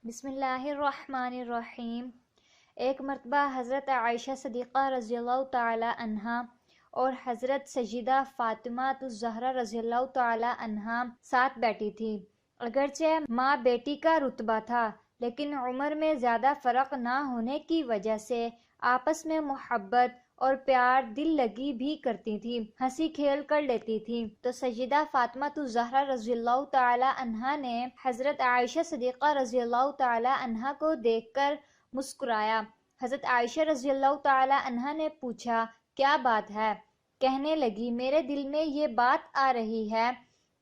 بسم اللہ الرحمن الرحیم۔ ایک مرتبہ حضرت عائشہ صدیقہ رضی اللہ تعالی عنہا اور حضرت سیدہ فاطمہ الزہرا رضی اللہ تعالی عنہا ساتھ بیٹھی تھی۔ اگرچہ ماں بیٹی کا رتبہ تھا، لیکن عمر میں زیادہ فرق نہ ہونے کی وجہ سے آپس میں محبت اور پیار دل لگی بھی کرتی تھی، ہنسی کھیل کر لیتی تھی۔ تو سیدہ فاطمہ الزہرا رضی اللہ تعالی عنہا نے حضرت عائشہ صدیقہ رضی اللہ تعالی عنہا کو دیکھ کر مسکرایا۔ حضرت عائشہ رضی اللہ تعالی عنہا نے پوچھا، کیا بات ہے؟ کہنے لگی، میرے دل میں یہ بات آ رہی ہے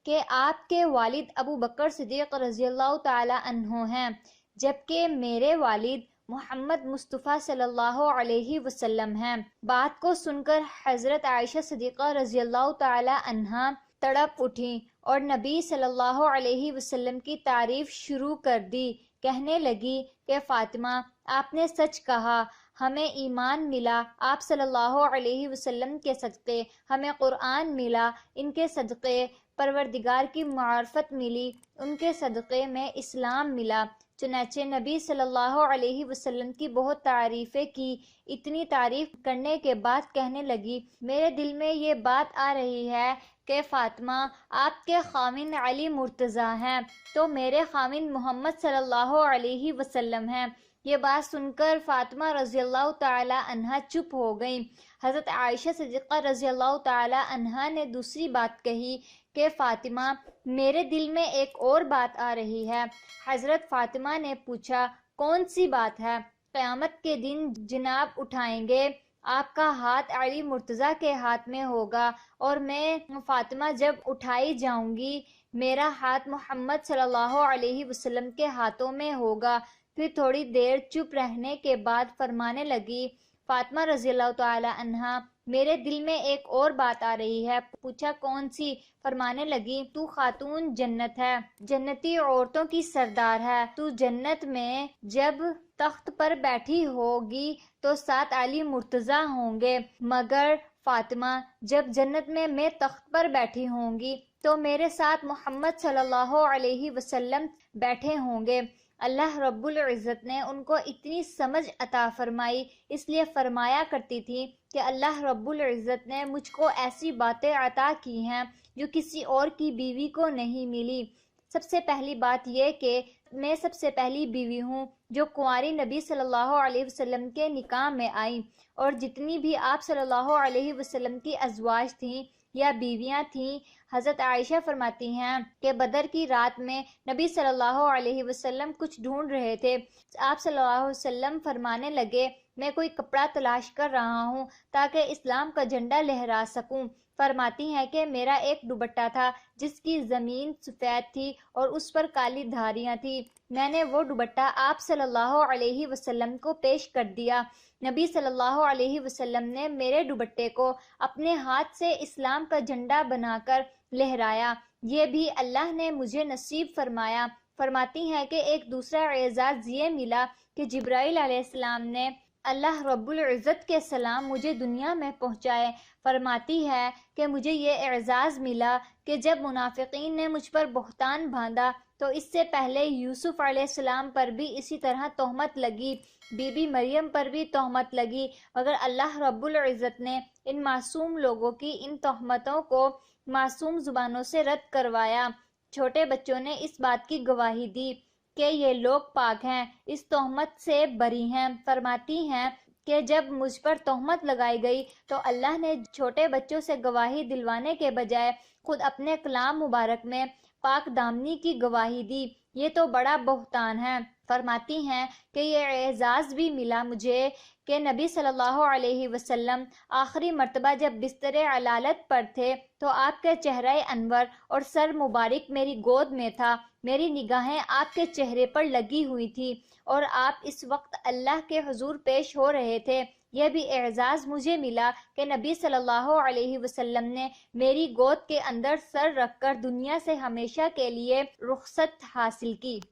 کہ آپ کے والد ابو بکر صدیق رضی اللہ تعالی عنہ ہیں، جبکہ میرے والد محمد مصطفیٰ صلی اللہ علیہ وسلم ہیں۔ بات کو سن کر حضرت عائشہ صدیقہ رضی اللہ تعالی عنہا تڑپ اٹھیں اور نبی صلی اللہ علیہ وسلم کی تعریف شروع کر دی۔ کہنے لگی کہ فاطمہ، آپ نے سچ کہا، ہمیں ایمان ملا آپ صلی اللہ علیہ وسلم کے صدقے، ہمیں قرآن ملا ان کے صدقے، پروردگار کی معرفت ملی ان کے صدقے میں، اسلام ملا۔ چنانچہ نبی صلی اللہ علیہ وسلم کی بہت تعریفیں کی۔ اتنی تعریف کرنے کے بعد کہنے لگی، میرے دل میں یہ بات آ رہی ہے کہ فاطمہ، آپ کے خاوند علی مرتضیٰ ہیں تو میرے خاوند محمد صلی اللہ علیہ وسلم ہیں۔ یہ بات سن کر فاطمہ رضی اللہ تعالی عنہا چپ ہو گئیں۔ حضرت عائشہ صدیقہ رضی اللہ تعالی عنہا نے دوسری بات کہی کہ فاطمہ، میرے دل میں ایک اور بات آ رہی ہے۔ حضرت فاطمہ نے پوچھا، کون سی بات ہے؟ قیامت کے دن جناب اٹھائیں گے، آپ کا ہاتھ علی مرتضیٰ کے ہاتھ میں ہوگا اور میں فاطمہ جب اٹھائی جاؤں گی، میرا ہاتھ محمد صلی اللہ علیہ وسلم کے ہاتھوں میں ہوگا۔ پھر تھوڑی دیر چپ رہنے کے بعد فرمانے لگی، فاطمہ رضی اللہ تعالی عنہا، میرے دل میں ایک اور بات آ رہی ہے۔ پوچھا، کون سی؟ فرمانے لگی، تو خاتون جنت ہے، جنتی عورتوں کی سردار ہے، تو جنت میں جب تخت پر بیٹھی ہوگی تو ساتھ علی مرتضیٰ ہوں گے، مگر فاطمہ، جب جنت میں تخت پر بیٹھی ہوں گی تو میرے ساتھ محمد صلی اللہ علیہ وسلم بیٹھے ہوں گے۔ اللہ رب العزت نے ان کو اتنی سمجھ عطا فرمائی، اس لیے فرمایا کرتی تھی کہ اللہ رب العزت نے مجھ کو ایسی باتیں عطا کی ہیں جو کسی اور کی بیوی کو نہیں ملی۔ سب سے پہلی بات یہ کہ میں سب سے پہلی بیوی ہوں جو کنواری نبی صلی اللہ علیہ وسلم کے نکاح میں آئی، اور جتنی بھی آپ صلی اللہ علیہ وسلم کی ازواج تھیں یا بیویاں تھیں، حضرت عائشہ فرماتی ہیں کہ بدر کی رات میں نبی صلی اللہ علیہ وسلم کچھ ڈھونڈ رہے تھے۔ آپ صلی اللہ علیہ وسلم فرمانے لگے، میں کوئی کپڑا تلاش کر رہا ہوں تاکہ اسلام کا جھنڈا لہرا سکوں۔ فرماتی ہیں کہ میرا ایک دوپٹہ تھا جس کی زمین سفید تھی اور اس پر کالی دھاریاں تھیں۔ میں نے وہ دوپٹہ آپ صلی اللہ علیہ وسلم کو پیش کر دیا۔ نبی صلی اللہ علیہ وسلم نے میرے دوپٹے کو اپنے ہاتھ سے اسلام کا جھنڈا بنا کر لہرایا، یہ بھی اللہ نے مجھے نصیب فرمایا۔ فرماتی ہیں کہ ایک دوسرا اعزاز یہ ملا کہ جبرائیل علیہ السلام نے اللہ رب العزت کے سلام مجھے دنیا میں پہنچائے۔ فرماتی ہے کہ مجھے یہ اعزاز ملا کہ جب منافقین نے مجھ پر بہتان باندھا تو اس سے پہلے یوسف علیہ السلام پر بھی اسی طرح تہمت لگی، بی بی مریم پر بھی تہمت لگی، مگر اللہ رب العزت نے ان معصوم لوگوں کی ان تہمتوں کو معصوم زبانوں سے رد کروایا۔ چھوٹے بچوں نے اس بات کی گواہی دی کہ یہ لوگ پاک ہیں، اس تہمت سے بری ہیں۔ فرماتی ہیں کہ جب مجھ پر تہمت لگائی گئی تو اللہ نے چھوٹے بچوں سے گواہی دلوانے کے بجائے خود اپنے کلام مبارک میں پاک دامنی کی گواہی دی، یہ تو بڑا بہتان ہے۔ فرماتی ہیں کہ یہ اعزاز بھی ملا مجھے کہ نبی صلی اللہ علیہ وسلم آخری مرتبہ جب بستر علالت پر تھے تو آپ کے چہرہ انور اور سر مبارک میری گود میں تھا، میری نگاہیں آپ کے چہرے پر لگی ہوئی تھی اور آپ اس وقت اللہ کے حضور پیش ہو رہے تھے۔ یہ بھی اعزاز مجھے ملا کہ نبی صلی اللہ علیہ وسلم نے میری گود کے اندر سر رکھ کر دنیا سے ہمیشہ کے لیے رخصت حاصل کی۔